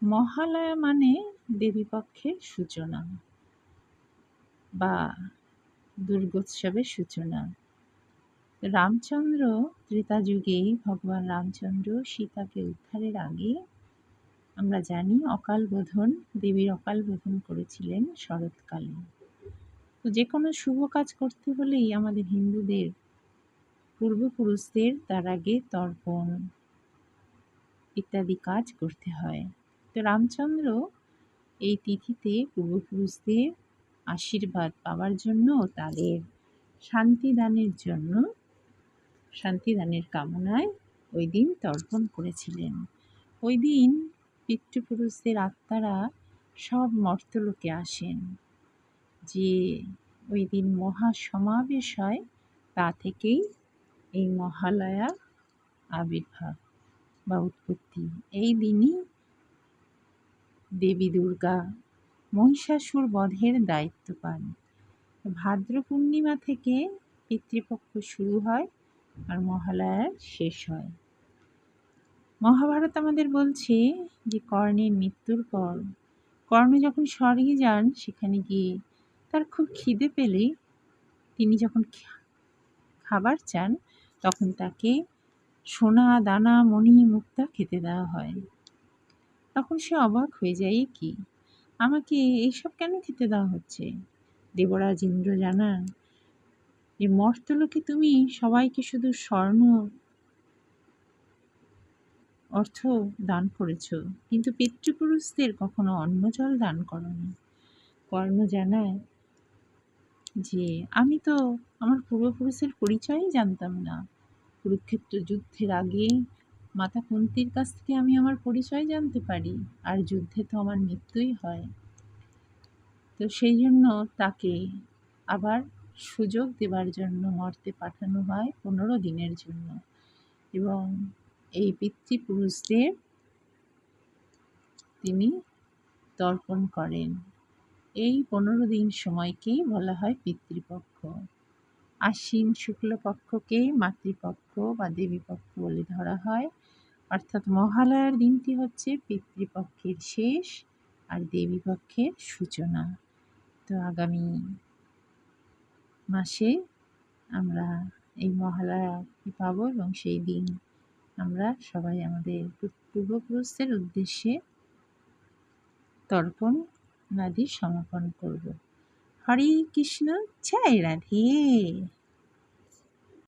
মহালয়া মানে দেবীপক্ষের সূচনা বা দুর্গোৎসবের সূচনা। রামচন্দ্র ত্রেতা যুগে ভগবান রামচন্দ্র সীতাকে উদ্ধারের আগে আমরা জানি দেবীর অকাল বোধন করেছিলেন শরৎকালে। তো যে কোনো শুভ কাজ করতে হলেই আমাদের হিন্দুদের পূর্বপুরুষদের তার আগে তর্পণ ইত্যাদি কাজ করতে হয়। তো রামচন্দ্র এই তিথিতে পূর্বপুরুষদের আশীর্বাদ পাওয়ার জন্য, তাদের শান্তিদানের কামনায় ওই দিন তর্পণ করেছিলেন। ওই দিন পিতৃপুরুষদের আত্মারা সব মর্তলোকে আসেন। যে ওই দিন মহাসমাবেশ হয়, তা থেকেই এই মহালয়া আবির্ভাব বা উৎপত্তি। এই দিনই দেবী দুর্গা মহিষাসুর বধের দায়িত্ব পান। ভাদ্র পূর্ণিমা থেকে পিতৃপক্ষ শুরু হয় আর মহালয়ার শেষ হয়। মহাভারত আমাদের বলছে যে কর্ণের মৃত্যুর পর কর্ণ যখন স্বর্গে যান, সেখানে গিয়ে তার খুব খিদে পেলে তিনি যখন খাবার চান, তখন তাকে সোনা দানা মণি মুক্তা খেতে দেওয়া হয়। তখন সে অবাক হয়ে যায়, কি আমাকে এইসব কেন খেতে দেওয়া হচ্ছে? দেবরাজ ইন্দ্র জানান যে মর্তলোকে তুমি সবাইকে শুধু স্বর্ণ অর্থ দান করেছ, কিন্তু পিতৃপুরুষদের কখনো অন্ন জল দান করনি। কর্ণ জানায় যে আমি তো আমার পূর্বপুরুষের পরিচয়ই জানতাম না। কুরুক্ষেত্র যুদ্ধের আগে মাতা কুন্তির কাছ থেকে আমি আমার পরিচয় জানতে পারি, আর যুদ্ধে তো আমার মৃত্যুই হয়। তো সেই জন্য তাকে আবার সুযোগ দেবার জন্য মর্তে পাঠানো হয় 15 দিনের জন্য, এবং এই পিতৃপুরুষদের তিনি তর্পণ করেন। এই 15 দিন সময়কেই বলা হয় পিতৃপক্ষ। আশ্বিন শুক্লপক্ষকেই মাতৃপক্ষ বা দেবীপক্ষ বলে ধরা হয়। অর্থাৎ মহালয়ার দিনটি হচ্ছে পিতৃপক্ষের শেষ আর দেবীপক্ষের সূচনা। তো আগামী মাসে আমরা এই মহালয়া পাবো, এবং সেই দিন আমরা সবাই আমাদের পূর্বপুরুষদের উদ্দেশ্যে তর্পণ আদি সমাপন করব। হরে কৃষ্ণ, জয় রাধে।